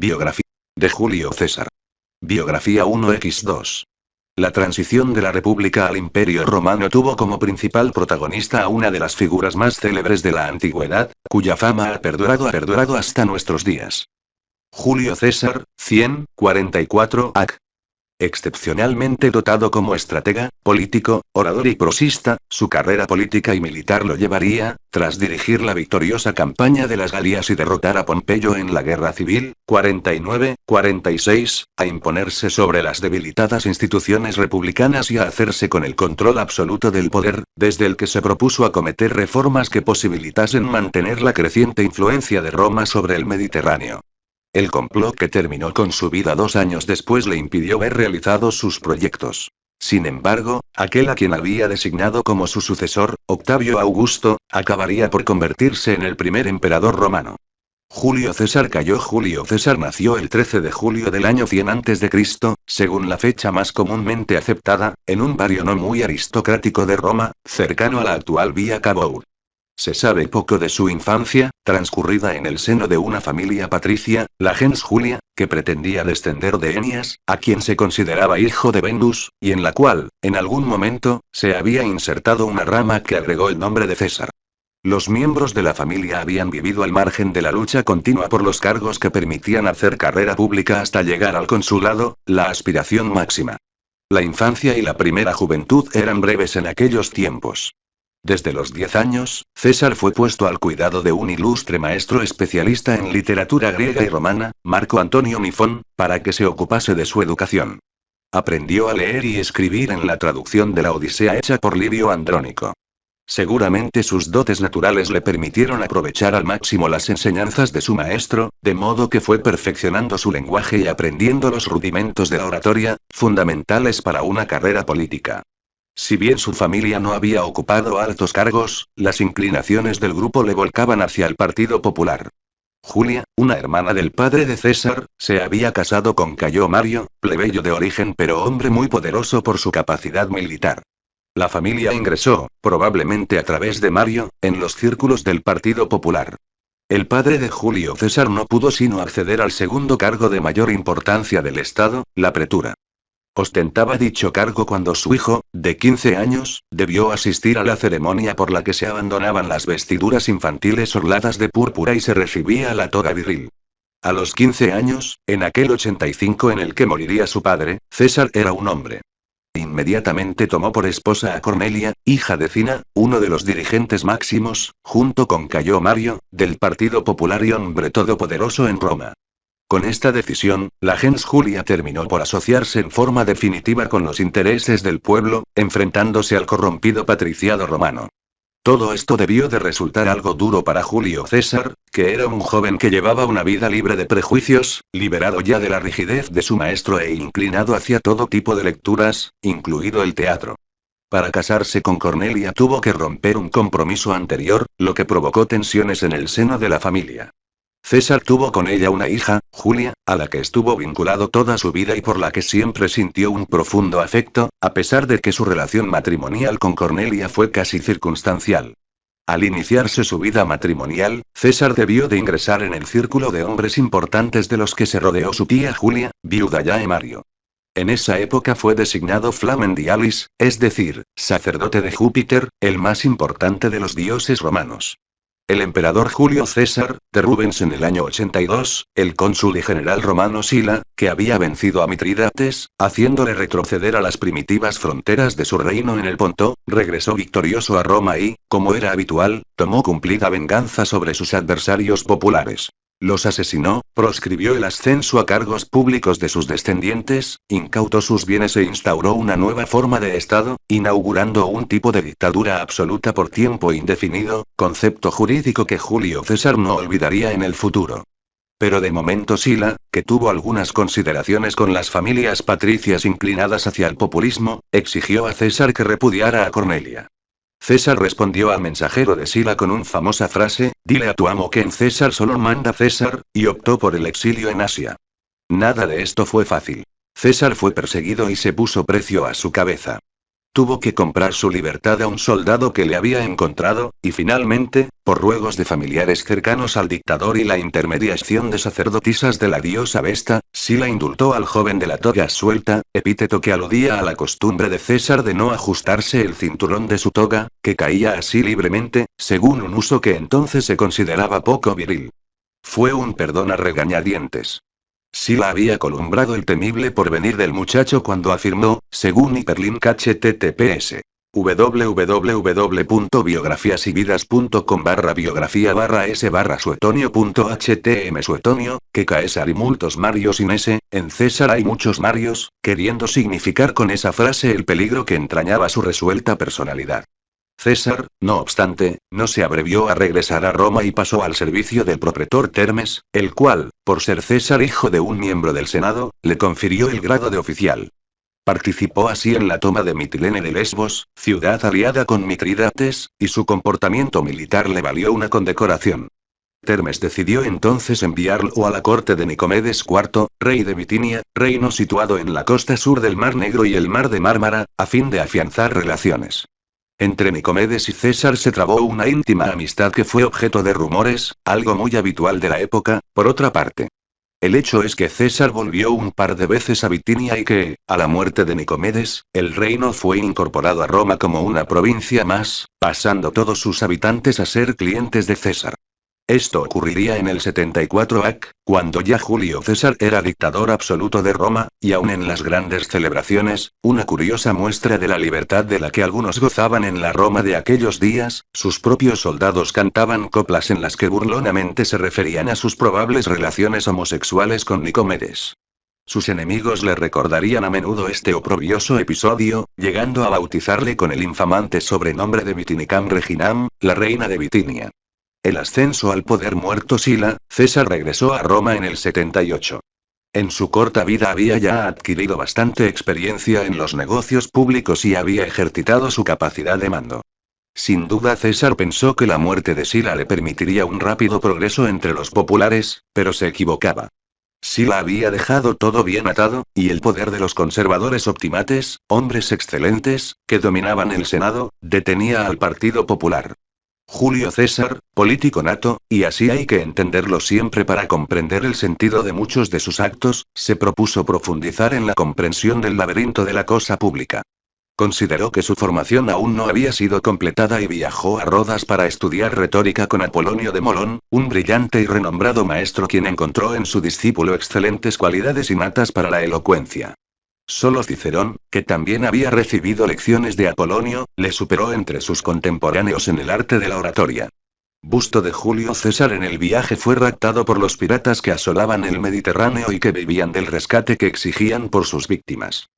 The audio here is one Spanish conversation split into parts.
Biografía de Julio César. Biografía 1x2. La transición de la República al Imperio Romano tuvo como principal protagonista a una de las figuras más célebres de la antigüedad, cuya fama ha perdurado hasta nuestros días. Julio César, 144 AC. Excepcionalmente dotado como estratega, político, orador y prosista, su carrera política y militar lo llevaría, tras dirigir la victoriosa campaña de las Galias y derrotar a Pompeyo en la Guerra Civil, 49-46, a imponerse sobre las debilitadas instituciones republicanas y a hacerse con el control absoluto del poder, desde el que se propuso acometer reformas que posibilitasen mantener la creciente influencia de Roma sobre el Mediterráneo. El complot que terminó con su vida 2 años después le impidió ver realizados sus proyectos. Sin embargo, aquel a quien había designado como su sucesor, Octavio Augusto, acabaría por convertirse en el primer emperador romano. Julio César nació el 13 de julio del año 100 a.C., según la fecha más comúnmente aceptada, en un barrio no muy aristocrático de Roma, cercano a la actual Vía Cavour. Se sabe poco de su infancia, transcurrida en el seno de una familia patricia, la gens Julia, que pretendía descender de Eneas, a quien se consideraba hijo de Venus, y en la cual, en algún momento, se había insertado una rama que agregó el nombre de César. Los miembros de la familia habían vivido al margen de la lucha continua por los cargos que permitían hacer carrera pública hasta llegar al consulado, la aspiración máxima. La infancia y la primera juventud eran breves en aquellos tiempos. Desde los 10 años, César fue puesto al cuidado de un ilustre maestro especialista en literatura griega y romana, Marco Antonio Mifón, para que se ocupase de su educación. Aprendió a leer y escribir en la traducción de la Odisea hecha por Livio Andrónico. Seguramente sus dotes naturales le permitieron aprovechar al máximo las enseñanzas de su maestro, de modo que fue perfeccionando su lenguaje y aprendiendo los rudimentos de la oratoria, fundamentales para una carrera política. Si bien su familia no había ocupado altos cargos, las inclinaciones del grupo le volcaban hacia el Partido Popular. Julia, una hermana del padre de César, se había casado con Cayo Mario, plebeyo de origen pero hombre muy poderoso por su capacidad militar. La familia ingresó, probablemente a través de Mario, en los círculos del Partido Popular. El padre de Julio César no pudo sino acceder al segundo cargo de mayor importancia del Estado, la pretura. Ostentaba dicho cargo cuando su hijo, de 15 años, debió asistir a la ceremonia por la que se abandonaban las vestiduras infantiles orladas de púrpura y se recibía la toga viril. A los 15 años, en aquel 85 en el que moriría su padre, César era un hombre. Inmediatamente tomó por esposa a Cornelia, hija de Cina, uno de los dirigentes máximos, junto con Cayo Mario, del Partido Popular y hombre todopoderoso en Roma. Con esta decisión, la gens Julia terminó por asociarse en forma definitiva con los intereses del pueblo, enfrentándose al corrompido patriciado romano. Todo esto debió de resultar algo duro para Julio César, que era un joven que llevaba una vida libre de prejuicios, liberado ya de la rigidez de su maestro e inclinado hacia todo tipo de lecturas, incluido el teatro. Para casarse con Cornelia tuvo que romper un compromiso anterior, lo que provocó tensiones en el seno de la familia. César tuvo con ella una hija, Julia, a la que estuvo vinculado toda su vida y por la que siempre sintió un profundo afecto, a pesar de que su relación matrimonial con Cornelia fue casi circunstancial. Al iniciarse su vida matrimonial, César debió de ingresar en el círculo de hombres importantes de los que se rodeó su tía Julia, viuda ya de Mario. En esa época fue designado Flamen Dialis, es decir, sacerdote de Júpiter, el más importante de los dioses romanos. El emperador Julio César, de Rubens en el año 82, el cónsul y general romano Sila, que había vencido a Mitrídates, haciéndole retroceder a las primitivas fronteras de su reino en el Ponto, regresó victorioso a Roma y, como era habitual, tomó cumplida venganza sobre sus adversarios populares. Los asesinó, proscribió el ascenso a cargos públicos de sus descendientes, incautó sus bienes e instauró una nueva forma de Estado, inaugurando un tipo de dictadura absoluta por tiempo indefinido, concepto jurídico que Julio César no olvidaría en el futuro. Pero de momento Sila, que tuvo algunas consideraciones con las familias patricias inclinadas hacia el populismo, exigió a César que repudiara a Cornelia. César respondió al mensajero de Sila con una famosa frase: «Dile a tu amo que en César solo manda César», y optó por el exilio en Asia. Nada de esto fue fácil. César fue perseguido y se puso precio a su cabeza. Tuvo que comprar su libertad a un soldado que le había encontrado, y finalmente, por ruegos de familiares cercanos al dictador y la intermediación de sacerdotisas de la diosa Vesta, Sila indultó al joven de la toga suelta, epíteto que aludía a la costumbre de César de no ajustarse el cinturón de su toga, que caía así libremente, según un uso que entonces se consideraba poco viril. Fue un perdón a regañadientes. Sila había columbrado el temible porvenir del muchacho cuando afirmó, según Hyperlink https. www.biografiasividas.com/biografía/s/suetonio.htm Suetonio, que Caesar y multos Marios in esse, en César hay muchos Marios, queriendo significar con esa frase el peligro que entrañaba su resuelta personalidad. César, no obstante, no se abrevió a regresar a Roma y pasó al servicio del propretor Termes, el cual, por ser César hijo de un miembro del Senado, le confirió el grado de oficial. Participó así en la toma de Mitilene de Lesbos, ciudad aliada con Mitrídates, y su comportamiento militar le valió una condecoración. Termes decidió entonces enviarlo a la corte de Nicomedes IV, rey de Bitinia, reino situado en la costa sur del Mar Negro y el Mar de Mármara, a fin de afianzar relaciones. Entre Nicomedes y César se trabó una íntima amistad que fue objeto de rumores, algo muy habitual de la época, por otra parte. El hecho es que César volvió un par de veces a Bitinia y que, a la muerte de Nicomedes, el reino fue incorporado a Roma como una provincia más, pasando todos sus habitantes a ser clientes de César. Esto ocurriría en el 74 AC, cuando ya Julio César era dictador absoluto de Roma, y aun en las grandes celebraciones, una curiosa muestra de la libertad de la que algunos gozaban en la Roma de aquellos días, sus propios soldados cantaban coplas en las que burlonamente se referían a sus probables relaciones homosexuales con Nicomedes. Sus enemigos le recordarían a menudo este oprobioso episodio, llegando a bautizarle con el infamante sobrenombre de Bitinicam Reginam, la reina de Bitinia. El ascenso al poder muerto Sila, César regresó a Roma en el 78. En su corta vida había ya adquirido bastante experiencia en los negocios públicos y había ejercitado su capacidad de mando. Sin duda César pensó que la muerte de Sila le permitiría un rápido progreso entre los populares, pero se equivocaba. Sila había dejado todo bien atado, y el poder de los conservadores optimates, hombres excelentes, que dominaban el Senado, detenía al Partido Popular. Julio César, político nato, y así hay que entenderlo siempre para comprender el sentido de muchos de sus actos, se propuso profundizar en la comprensión del laberinto de la cosa pública. Consideró que su formación aún no había sido completada y viajó a Rodas para estudiar retórica con Apolonio de Molón, un brillante y renombrado maestro quien encontró en su discípulo excelentes cualidades innatas para la elocuencia. Solo Cicerón, que también había recibido lecciones de Apolonio, le superó entre sus contemporáneos en el arte de la oratoria. Busto de Julio César en el viaje fue raptado por los piratas que asolaban el Mediterráneo y que vivían del rescate que exigían por sus víctimas.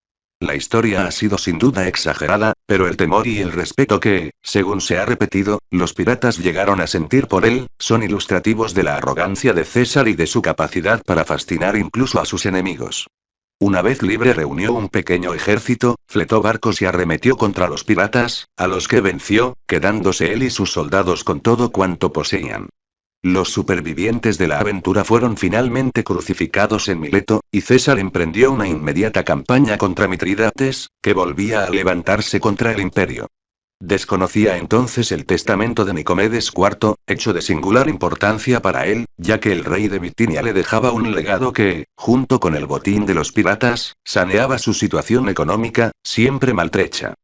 La historia ha sido sin duda exagerada, pero el temor y el respeto que, según se ha repetido, los piratas llegaron a sentir por él, son ilustrativos de la arrogancia de César y de su capacidad para fascinar incluso a sus enemigos. Una vez libre reunió un pequeño ejército, fletó barcos y arremetió contra los piratas, a los que venció, quedándose él y sus soldados con todo cuanto poseían. Los supervivientes de la aventura fueron finalmente crucificados en Mileto, y César emprendió una inmediata campaña contra Mitrídates, que volvía a levantarse contra el imperio. Desconocía entonces el testamento de Nicomedes IV, hecho de singular importancia para él, ya que el rey de Bitinia le dejaba un legado que, junto con el botín de los piratas, saneaba su situación económica, siempre maltrecha.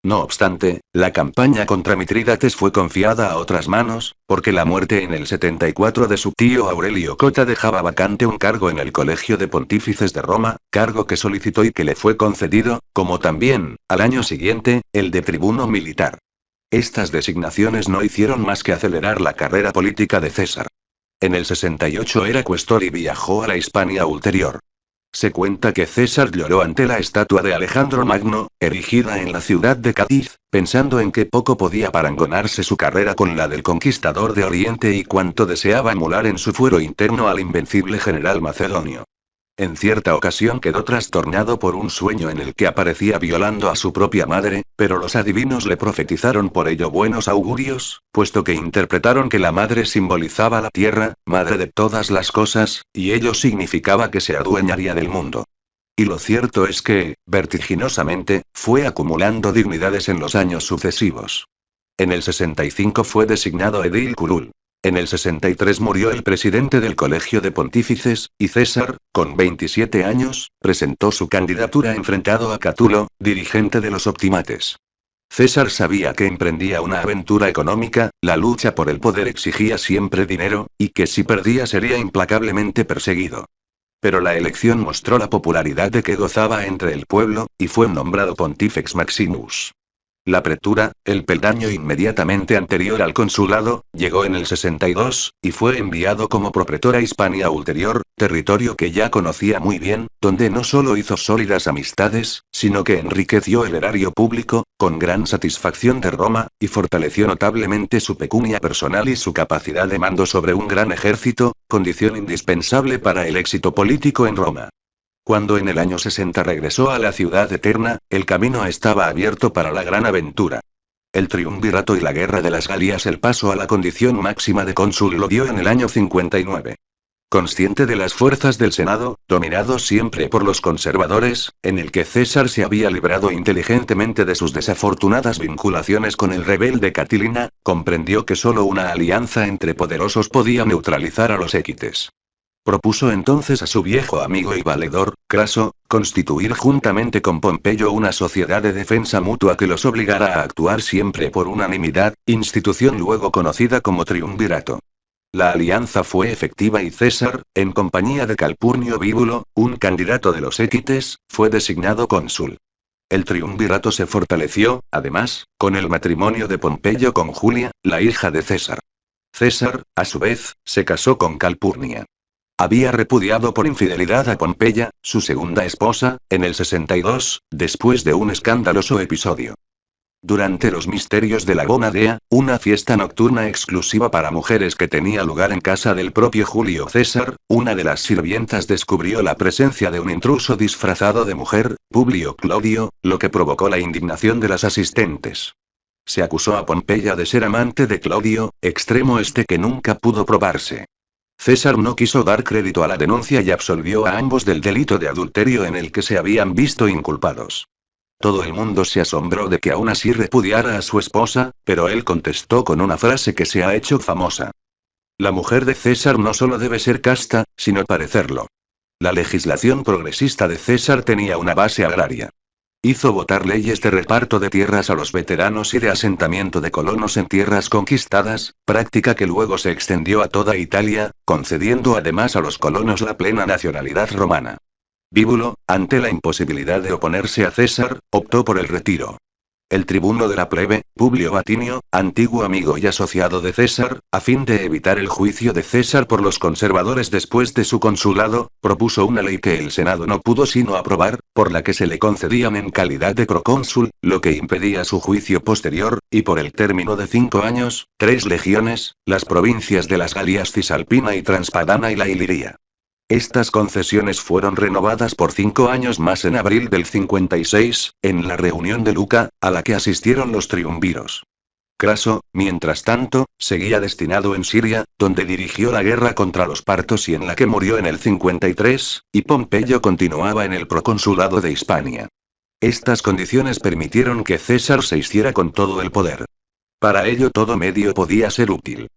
No obstante, la campaña contra Mitrídates fue confiada a otras manos, porque la muerte en el 74 de su tío Aurelio Cota dejaba vacante un cargo en el Colegio de Pontífices de Roma, cargo que solicitó y que le fue concedido, como también, al año siguiente, el de tribuno militar. Estas designaciones no hicieron más que acelerar la carrera política de César. En el 68 era cuestor y viajó a la Hispania ulterior. Se cuenta que César lloró ante la estatua de Alejandro Magno, erigida en la ciudad de Cádiz, pensando en que poco podía parangonarse su carrera con la del conquistador de Oriente y cuánto deseaba emular en su fuero interno al invencible general macedonio. En cierta ocasión quedó trastornado por un sueño en el que aparecía violando a su propia madre, pero los adivinos le profetizaron por ello buenos augurios, puesto que interpretaron que la madre simbolizaba la tierra, madre de todas las cosas, y ello significaba que se adueñaría del mundo. Y lo cierto es que, vertiginosamente, fue acumulando dignidades en los años sucesivos. En el 65 fue designado edil curul. En el 63 murió el presidente del Colegio de Pontífices, y César, con 27 años, presentó su candidatura enfrentado a Catulo, dirigente de los optimates. César sabía que emprendía una aventura económica, la lucha por el poder exigía siempre dinero, y que si perdía sería implacablemente perseguido. Pero la elección mostró la popularidad de que gozaba entre el pueblo, y fue nombrado Pontifex Maximus. La pretura, el peldaño inmediatamente anterior al consulado, llegó en el 62, y fue enviado como propretor a Hispania Ulterior, territorio que ya conocía muy bien, donde no solo hizo sólidas amistades, sino que enriqueció el erario público, con gran satisfacción de Roma, y fortaleció notablemente su pecunia personal y su capacidad de mando sobre un gran ejército, condición indispensable para el éxito político en Roma. Cuando en el año 60 regresó a la ciudad eterna, el camino estaba abierto para la gran aventura. El triunvirato y la guerra de las Galias, el paso a la condición máxima de cónsul, lo dio en el año 59. Consciente de las fuerzas del Senado, dominados siempre por los conservadores, en el que César se había librado inteligentemente de sus desafortunadas vinculaciones con el rebelde Catilina, comprendió que solo una alianza entre poderosos podía neutralizar a los equites. Propuso entonces a su viejo amigo y valedor, Craso, constituir juntamente con Pompeyo una sociedad de defensa mutua que los obligara a actuar siempre por unanimidad, institución luego conocida como triunvirato. La alianza fue efectiva y César, en compañía de Calpurnio Bíbulo, un candidato de los equites, fue designado cónsul. El triunvirato se fortaleció, además, con el matrimonio de Pompeyo con Julia, la hija de César. César, a su vez, se casó con Calpurnia. Había repudiado por infidelidad a Pompeya, su segunda esposa, en el 62, después de un escandaloso episodio. Durante los misterios de la Gonadea, una fiesta nocturna exclusiva para mujeres que tenía lugar en casa del propio Julio César, una de las sirvientas descubrió la presencia de un intruso disfrazado de mujer, Publio Clodio, lo que provocó la indignación de las asistentes. Se acusó a Pompeya de ser amante de Clodio, extremo que nunca pudo probarse. César no quiso dar crédito a la denuncia y absolvió a ambos del delito de adulterio en el que se habían visto inculpados. Todo el mundo se asombró de que aún así repudiara a su esposa, pero él contestó con una frase que se ha hecho famosa. La mujer de César no solo debe ser casta, sino parecerlo. La legislación progresista de César tenía una base agraria. Hizo votar leyes de reparto de tierras a los veteranos y de asentamiento de colonos en tierras conquistadas, práctica que luego se extendió a toda Italia, concediendo además a los colonos la plena nacionalidad romana. Bíbulo, ante la imposibilidad de oponerse a César, optó por el retiro. El tribuno de la plebe, Publio Vatinio, antiguo amigo y asociado de César, a fin de evitar el juicio de César por los conservadores después de su consulado, propuso una ley que el Senado no pudo sino aprobar, por la que se le concedían en calidad de procónsul, lo que impedía su juicio posterior, y por el término de 5 años, 3 legiones, las provincias de las Galias Cisalpina y Transpadana y la Iliria. Estas concesiones fueron renovadas por 5 años más en abril del 56, en la reunión de Luca, a la que asistieron los triunviros. Craso, mientras tanto, seguía destinado en Siria, donde dirigió la guerra contra los partos y en la que murió en el 53, y Pompeyo continuaba en el proconsulado de Hispania. Estas condiciones permitieron que César se hiciera con todo el poder. Para ello todo medio podía ser útil.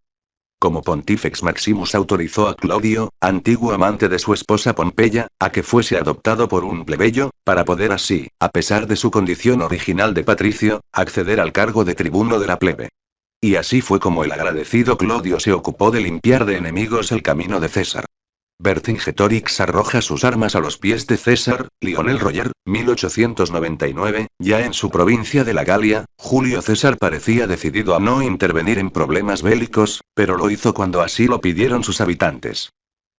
Como Pontifex Maximus autorizó a Clodio, antiguo amante de su esposa Pompeya, a que fuese adoptado por un plebeyo, para poder así, a pesar de su condición original de patricio, acceder al cargo de tribuno de la plebe. Y así fue como el agradecido Clodio se ocupó de limpiar de enemigos el camino de César. Vercingetorix arroja sus armas a los pies de César. Lionel Roger, 1899, ya en su provincia de la Galia, Julio César parecía decidido a no intervenir en problemas bélicos, pero lo hizo cuando así lo pidieron sus habitantes.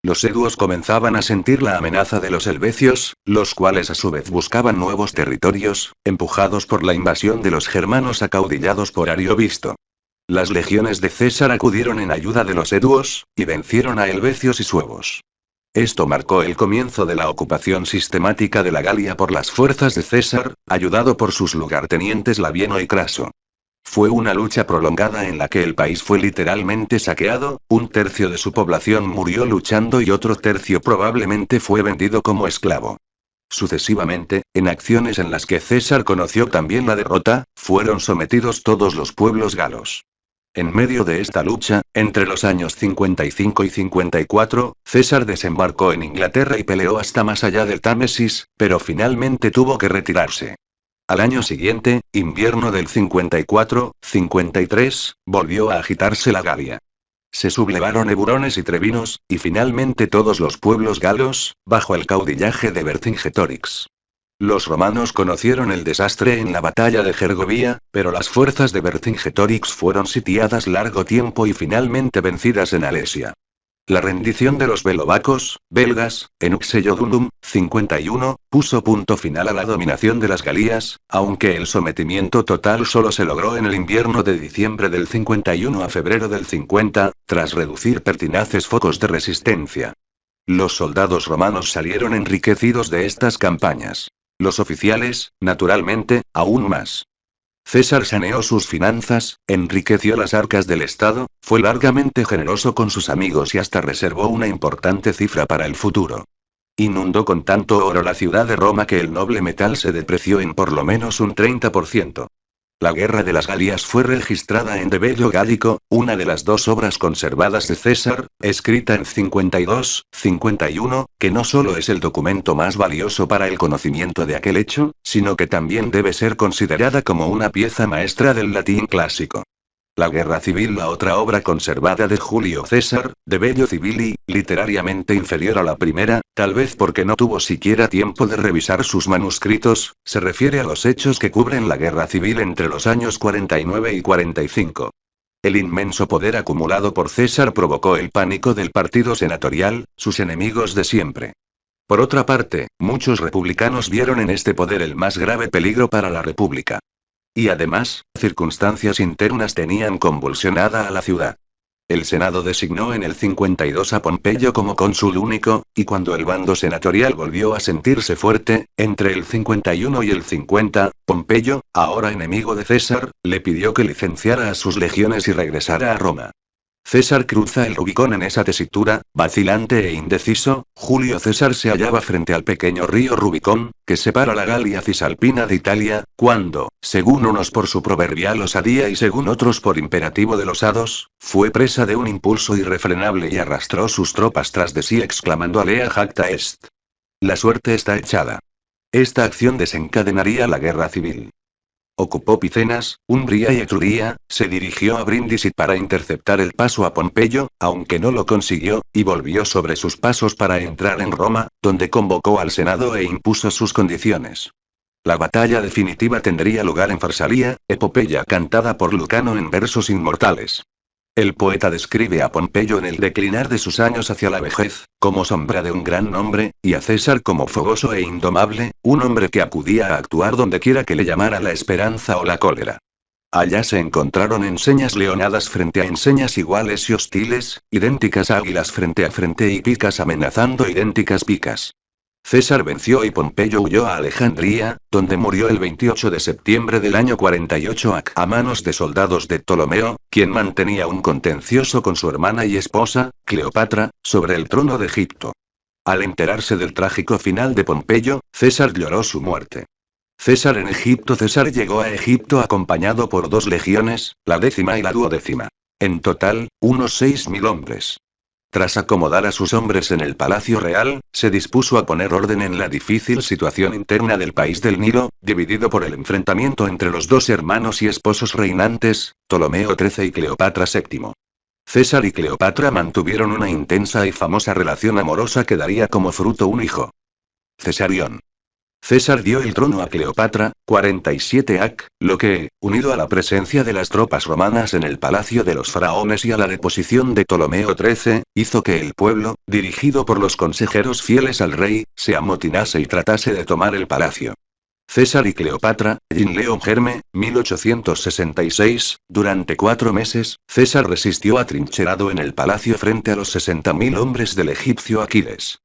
Los eduos comenzaban a sentir la amenaza de los helvecios, los cuales a su vez buscaban nuevos territorios, empujados por la invasión de los germanos acaudillados por Ariovisto. Las legiones de César acudieron en ayuda de los eduos, y vencieron a helvecios y suevos. Esto marcó el comienzo de la ocupación sistemática de la Galia por las fuerzas de César, ayudado por sus lugartenientes Labieno y Craso. Fue una lucha prolongada en la que el país fue literalmente saqueado, 1/3 de su población murió luchando y otro tercio probablemente fue vendido como esclavo. Sucesivamente, en acciones en las que César conoció también la derrota, fueron sometidos todos los pueblos galos. En medio de esta lucha, entre los años 55 y 54, César desembarcó en Inglaterra y peleó hasta más allá del Támesis, pero finalmente tuvo que retirarse. Al año siguiente, invierno del 54-53, volvió a agitarse la Galia. Se sublevaron eburones y trevinos, y finalmente todos los pueblos galos, bajo el caudillaje de Vercingetorix. Los romanos conocieron el desastre en la batalla de Gergovia, pero las fuerzas de Vercingetorix fueron sitiadas largo tiempo y finalmente vencidas en Alesia. La rendición de los belovacos, belgas, en Uxellodunum, 51, puso punto final a la dominación de las Galías, aunque el sometimiento total solo se logró en el invierno de diciembre del 51 a febrero del 50, tras reducir pertinaces focos de resistencia. Los soldados romanos salieron enriquecidos de estas campañas. Los oficiales, naturalmente, aún más. César saneó sus finanzas, enriqueció las arcas del Estado, fue largamente generoso con sus amigos y hasta reservó una importante cifra para el futuro. Inundó con tanto oro la ciudad de Roma que el noble metal se depreció en por lo menos un 30%. La Guerra de las Galias fue registrada en De Bello Gallico, una de las dos obras conservadas de César, escrita en 52-51, que no solo es el documento más valioso para el conocimiento de aquel hecho, sino que también debe ser considerada como una pieza maestra del latín clásico. La Guerra Civil, la otra obra conservada de Julio César, De Bello Civili, literariamente inferior a la primera, tal vez porque no tuvo siquiera tiempo de revisar sus manuscritos, se refiere a los hechos que cubren la Guerra Civil entre los años 49 y 45. El inmenso poder acumulado por César provocó el pánico del partido senatorial, sus enemigos de siempre. Por otra parte, muchos republicanos vieron en este poder el más grave peligro para la República. Y además, circunstancias internas tenían convulsionada a la ciudad. El Senado designó en el 52 a Pompeyo como cónsul único, y cuando el bando senatorial volvió a sentirse fuerte, entre el 51 y el 50, Pompeyo, ahora enemigo de César, le pidió que licenciara a sus legiones y regresara a Roma. César cruza el Rubicón en esa tesitura, vacilante e indeciso. Julio César se hallaba frente al pequeño río Rubicón, que separa la Galia Cisalpina de Italia, cuando, según unos por su proverbial osadía y según otros por imperativo de los hados, fue presa de un impulso irrefrenable y arrastró sus tropas tras de sí exclamando Alea jacta est. La suerte está echada. Esta acción desencadenaría la guerra civil. Ocupó Picenas, Umbria y Etruria, se dirigió a Brindisi para interceptar el paso a Pompeyo, aunque no lo consiguió, y volvió sobre sus pasos para entrar en Roma, donde convocó al Senado e impuso sus condiciones. La batalla definitiva tendría lugar en Farsalia, epopeya cantada por Lucano en versos inmortales. El poeta describe a Pompeyo en el declinar de sus años hacia la vejez, como sombra de un gran hombre, y a César como fogoso e indomable, un hombre que acudía a actuar donde quiera que le llamara la esperanza o la cólera. Allá se encontraron enseñas leonadas frente a enseñas iguales y hostiles, idénticas águilas frente a frente y picas amenazando idénticas picas. César venció y Pompeyo huyó a Alejandría, donde murió el 28 de septiembre del año 48 a manos de soldados de Ptolomeo, quien mantenía un contencioso con su hermana y esposa, Cleopatra, sobre el trono de Egipto. Al enterarse del trágico final de Pompeyo, César lloró su muerte. César en Egipto. César llegó a Egipto acompañado por 2 legiones, la 10ª y la 12ª. En total, unos 6.000 hombres. Tras acomodar a sus hombres en el Palacio Real, se dispuso a poner orden en la difícil situación interna del país del Nilo, dividido por el enfrentamiento entre los 2 hermanos y esposos reinantes, Ptolomeo XIII y Cleopatra VII. César y Cleopatra mantuvieron una intensa y famosa relación amorosa que daría como fruto un hijo. Cesarión. César dio el trono a Cleopatra, 47 ac, lo que, unido a la presencia de las tropas romanas en el palacio de los faraones y a la deposición de Ptolomeo XIII, hizo que el pueblo, dirigido por los consejeros fieles al rey, se amotinase y tratase de tomar el palacio. César y Cleopatra, Jean Leon Germe, 1866, durante 4 meses, César resistió atrincherado en el palacio frente a los 60.000 hombres del egipcio Aquiles.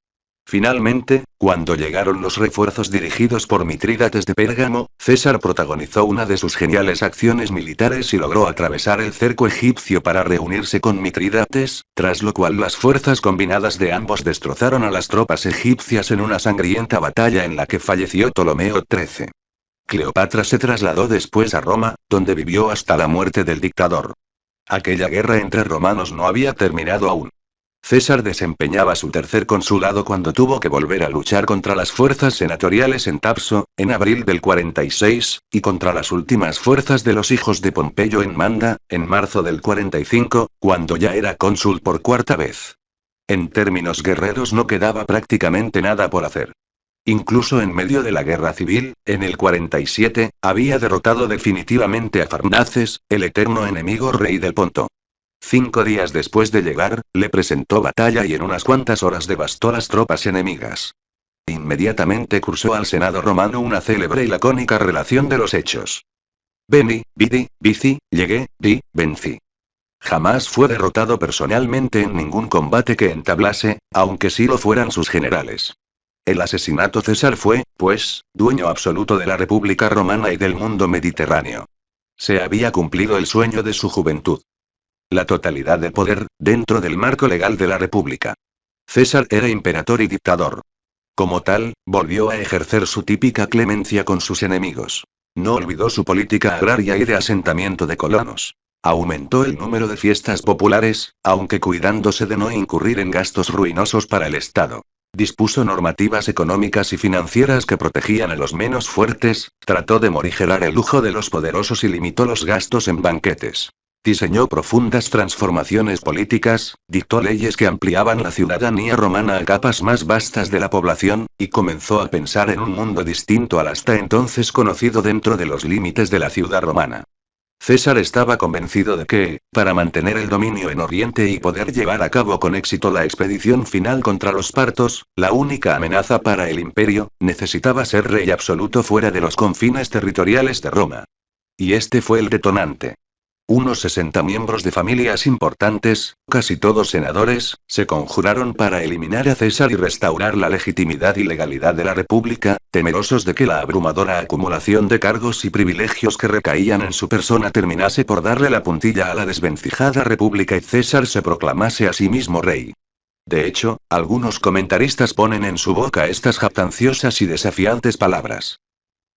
Finalmente, cuando llegaron los refuerzos dirigidos por Mitrídates de Pérgamo, César protagonizó una de sus geniales acciones militares y logró atravesar el cerco egipcio para reunirse con Mitrídates, tras lo cual las fuerzas combinadas de ambos destrozaron a las tropas egipcias en una sangrienta batalla en la que falleció Ptolomeo XIII. Cleopatra se trasladó después a Roma, donde vivió hasta la muerte del dictador. Aquella guerra entre romanos no había terminado aún. César desempeñaba su tercer consulado cuando tuvo que volver a luchar contra las fuerzas senatoriales en Tapso, en abril del 46, y contra las últimas fuerzas de los hijos de Pompeyo en Manda, en marzo del 45, cuando ya era cónsul por cuarta vez. En términos guerreros no quedaba prácticamente nada por hacer. Incluso en medio de la guerra civil, en el 47, había derrotado definitivamente a Farnaces, el eterno enemigo rey del Ponto. 5 días después de llegar, le presentó batalla y en unas cuantas horas devastó las tropas enemigas. Inmediatamente cursó al Senado romano una célebre y lacónica relación de los hechos. Veni, vidi, vici, llegué, di, vencí. Jamás fue derrotado personalmente en ningún combate que entablase, aunque sí lo fueran sus generales. El asesinato César fue, pues, dueño absoluto de la República Romana y del mundo mediterráneo. Se había cumplido el sueño de su juventud. La totalidad del poder, dentro del marco legal de la República. César era imperador y dictador. Como tal, volvió a ejercer su típica clemencia con sus enemigos. No olvidó su política agraria y de asentamiento de colonos. Aumentó el número de fiestas populares, aunque cuidándose de no incurrir en gastos ruinosos para el Estado. Dispuso normativas económicas y financieras que protegían a los menos fuertes, trató de morigerar el lujo de los poderosos y limitó los gastos en banquetes. Diseñó profundas transformaciones políticas, dictó leyes que ampliaban la ciudadanía romana a capas más vastas de la población, y comenzó a pensar en un mundo distinto al hasta entonces conocido dentro de los límites de la ciudad romana. César estaba convencido de que, para mantener el dominio en Oriente y poder llevar a cabo con éxito la expedición final contra los partos, la única amenaza para el imperio, necesitaba ser rey absoluto fuera de los confines territoriales de Roma. Y este fue el detonante. Unos 60 miembros de familias importantes, casi todos senadores, se conjuraron para eliminar a César y restaurar la legitimidad y legalidad de la República, temerosos de que la abrumadora acumulación de cargos y privilegios que recaían en su persona terminase por darle la puntilla a la desvencijada República y César se proclamase a sí mismo rey. De hecho, algunos comentaristas ponen en su boca estas jactanciosas y desafiantes palabras.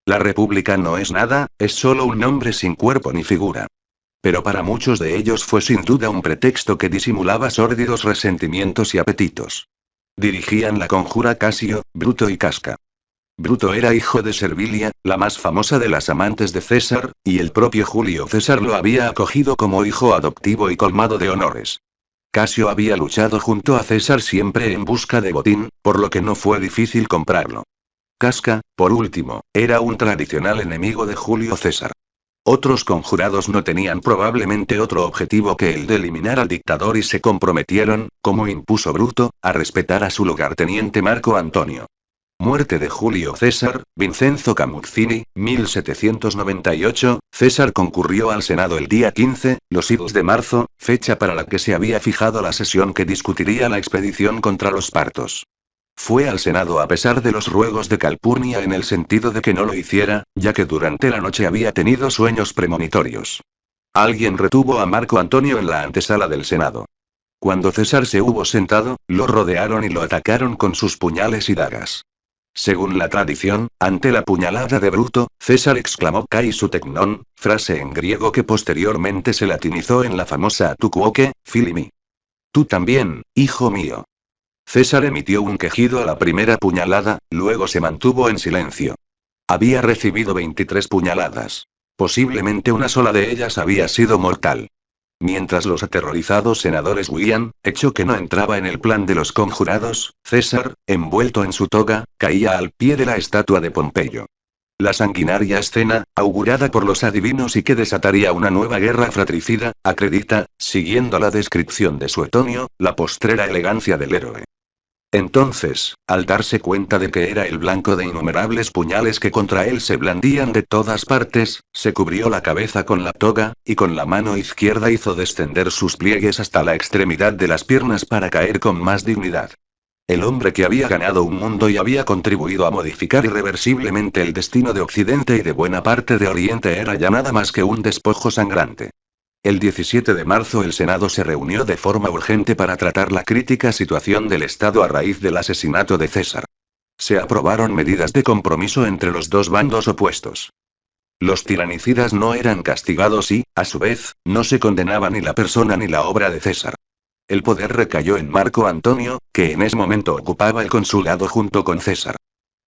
La República no es nada, es solo un nombre sin cuerpo ni figura. Pero para muchos de ellos fue sin duda un pretexto que disimulaba sórdidos resentimientos y apetitos. Dirigían la conjura Casio, Bruto y Casca. Bruto era hijo de Servilia, la más famosa de las amantes de César, y el propio Julio César lo había acogido como hijo adoptivo y colmado de honores. Casio había luchado junto a César siempre en busca de botín, por lo que no fue difícil comprarlo. Casca, por último, era un tradicional enemigo de Julio César. Otros conjurados no tenían probablemente otro objetivo que el de eliminar al dictador y se comprometieron, como impuso Bruto, a respetar a su lugarteniente Marco Antonio. Muerte de Julio César, Vincenzo Camuccini, 1798, César concurrió al Senado el día 15, los idos de marzo, fecha para la que se había fijado la sesión que discutiría la expedición contra los partos. Fue al Senado a pesar de los ruegos de Calpurnia en el sentido de que no lo hiciera, ya que durante la noche había tenido sueños premonitorios. Alguien retuvo a Marco Antonio en la antesala del Senado. Cuando César se hubo sentado, lo rodearon y lo atacaron con sus puñales y dagas. Según la tradición, ante la puñalada de Bruto, César exclamó «Kai su teknon», frase en griego que posteriormente se latinizó en la famosa «Tu quoque, fili mi». Tú también, hijo mío. César emitió un quejido a la primera puñalada, luego se mantuvo en silencio. Había recibido 23 puñaladas. Posiblemente una sola de ellas había sido mortal. Mientras los aterrorizados senadores huían, hecho que no entraba en el plan de los conjurados, César, envuelto en su toga, caía al pie de la estatua de Pompeyo. La sanguinaria escena, augurada por los adivinos y que desataría una nueva guerra fratricida, acredita, siguiendo la descripción de Suetonio, la postrera elegancia del héroe. Entonces, al darse cuenta de que era el blanco de innumerables puñales que contra él se blandían de todas partes, se cubrió la cabeza con la toga, y con la mano izquierda hizo descender sus pliegues hasta la extremidad de las piernas para caer con más dignidad. El hombre que había ganado un mundo y había contribuido a modificar irreversiblemente el destino de Occidente y de buena parte de Oriente era ya nada más que un despojo sangrante. El 17 de marzo el Senado se reunió de forma urgente para tratar la crítica situación del Estado a raíz del asesinato de César. Se aprobaron medidas de compromiso entre los dos bandos opuestos. Los tiranicidas no eran castigados y, a su vez, no se condenaba ni la persona ni la obra de César. El poder recayó en Marco Antonio, que en ese momento ocupaba el consulado junto con César.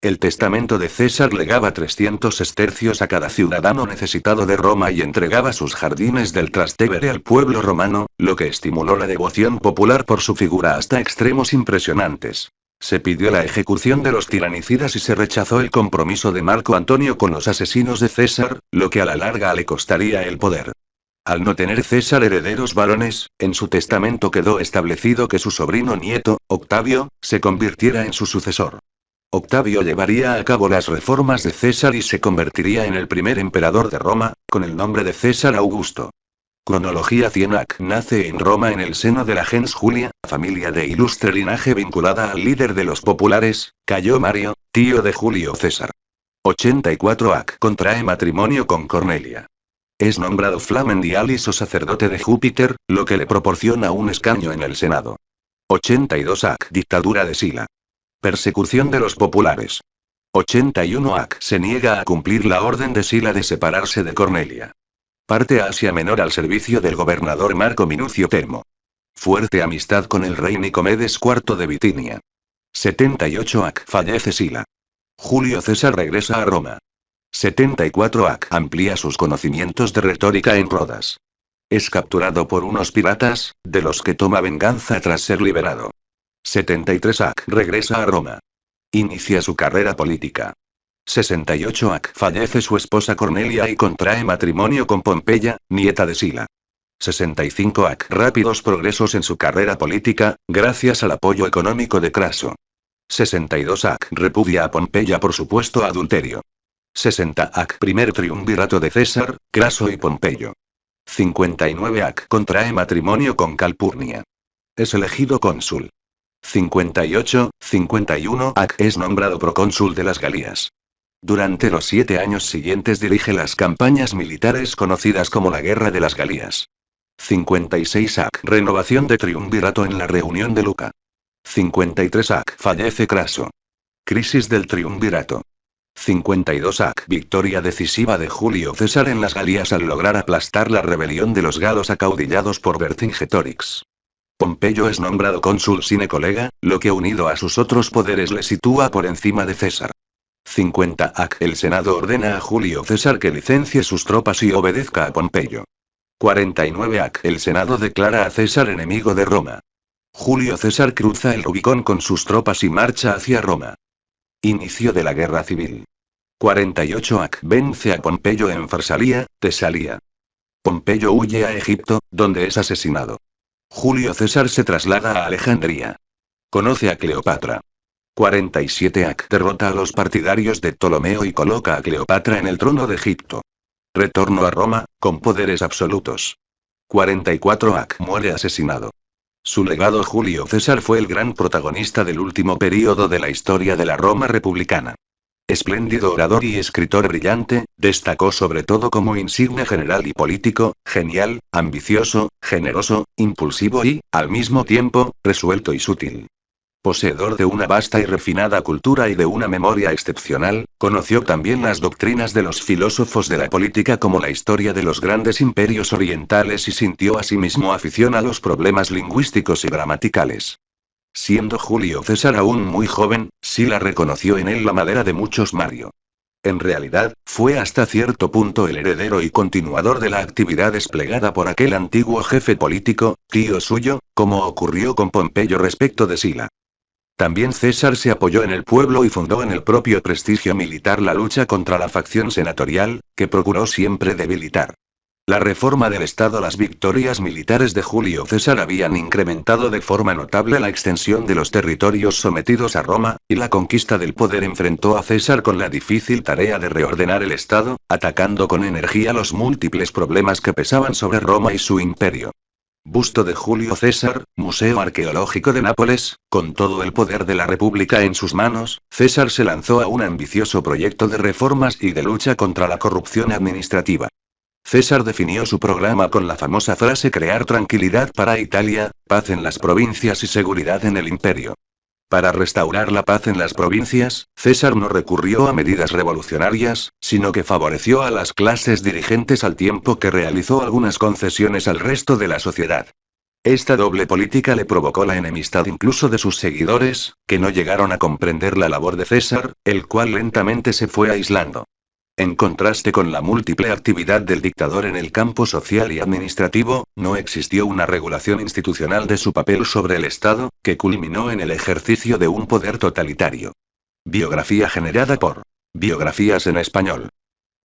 El testamento de César legaba 300 sestercios a cada ciudadano necesitado de Roma y entregaba sus jardines del Trastevere al pueblo romano, lo que estimuló la devoción popular por su figura hasta extremos impresionantes. Se pidió la ejecución de los tiranicidas y se rechazó el compromiso de Marco Antonio con los asesinos de César, lo que a la larga le costaría el poder. Al no tener César herederos varones, en su testamento quedó establecido que su sobrino nieto, Octavio, se convirtiera en su sucesor. Octavio llevaría a cabo las reformas de César y se convertiría en el primer emperador de Roma, con el nombre de César Augusto. Cronología Cienac nace en Roma en el seno de la gens Julia, familia de ilustre linaje vinculada al líder de los populares, Cayo Mario, tío de Julio César. 84 AC contrae matrimonio con Cornelia. Es nombrado Flamen Dialis o sacerdote de Júpiter, lo que le proporciona un escaño en el Senado. 82 AC dictadura de Sila. Persecución de los populares. 81 AC se niega a cumplir la orden de Sila de separarse de Cornelia. Parte a Asia Menor al servicio del gobernador Marco Minucio Termo. Fuerte amistad con el rey Nicomedes IV de Bitinia. 78 AC fallece Sila. Julio César regresa a Roma. 74 AC amplía sus conocimientos de retórica en Rodas. Es capturado por unos piratas, de los que toma venganza tras ser liberado. 73 AC regresa a Roma. Inicia su carrera política. 68 AC fallece su esposa Cornelia y contrae matrimonio con Pompeya, nieta de Sila. 65 AC rápidos progresos en su carrera política, gracias al apoyo económico de Craso. 62 AC repudia a Pompeya por supuesto adulterio. 60 AC primer triunvirato de César, Craso y Pompeyo. 59 AC contrae matrimonio con Calpurnia. Es elegido cónsul. 58-51 AC es nombrado procónsul de las Galías. Durante los 7 años siguientes dirige las campañas militares conocidas como la Guerra de las Galías. 56 AC renovación de triunvirato en la reunión de Luca. 53 AC fallece Craso. Crisis del triunvirato. 52 AC victoria decisiva de Julio César en las Galías al lograr aplastar la rebelión de los galos acaudillados por Vercingetorix. Pompeyo es nombrado cónsul sine colega, lo que unido a sus otros poderes le sitúa por encima de César. 50 AC el Senado ordena a Julio César que licencie sus tropas y obedezca a Pompeyo. 49 AC el Senado declara a César enemigo de Roma. Julio César cruza el Rubicón con sus tropas y marcha hacia Roma. Inicio de la guerra civil. 48 AC vence a Pompeyo en Farsalia, Tesalia. Pompeyo huye a Egipto, donde es asesinado. Julio César se traslada a Alejandría. Conoce a Cleopatra. 47 AC derrota a los partidarios de Ptolomeo y coloca a Cleopatra en el trono de Egipto. Retorno a Roma, con poderes absolutos. 44 AC muere asesinado. Su legado Julio César fue el gran protagonista del último período de la historia de la Roma republicana. Espléndido orador y escritor brillante, destacó sobre todo como insigne general y político, genial, ambicioso, generoso, impulsivo y, al mismo tiempo, resuelto y sutil. Poseedor de una vasta y refinada cultura y de una memoria excepcional, conoció también las doctrinas de los filósofos de la política como la historia de los grandes imperios orientales y sintió asimismo afición a los problemas lingüísticos y gramaticales. Siendo Julio César aún muy joven, Sila reconoció en él la madera de muchos Mario. En realidad, fue hasta cierto punto el heredero y continuador de la actividad desplegada por aquel antiguo jefe político, tío suyo, como ocurrió con Pompeyo respecto de Sila. También César se apoyó en el pueblo y fundó en el propio prestigio militar la lucha contra la facción senatorial, que procuró siempre debilitar. La reforma del Estado. Las victorias militares de Julio César habían incrementado de forma notable la extensión de los territorios sometidos a Roma, y la conquista del poder enfrentó a César con la difícil tarea de reordenar el Estado, atacando con energía los múltiples problemas que pesaban sobre Roma y su imperio. Busto de Julio César, Museo Arqueológico de Nápoles. Con todo el poder de la República en sus manos, César se lanzó a un ambicioso proyecto de reformas y de lucha contra la corrupción administrativa. César definió su programa con la famosa frase: crear tranquilidad para Italia, paz en las provincias y seguridad en el imperio. Para restaurar la paz en las provincias, César no recurrió a medidas revolucionarias, sino que favoreció a las clases dirigentes al tiempo que realizó algunas concesiones al resto de la sociedad. Esta doble política le provocó la enemistad incluso de sus seguidores, que no llegaron a comprender la labor de César, el cual lentamente se fue aislando. En contraste con la múltiple actividad del dictador en el campo social y administrativo, no existió una regulación institucional de su papel sobre el Estado, que culminó en el ejercicio de un poder totalitario. Biografía generada por Biografías en Español.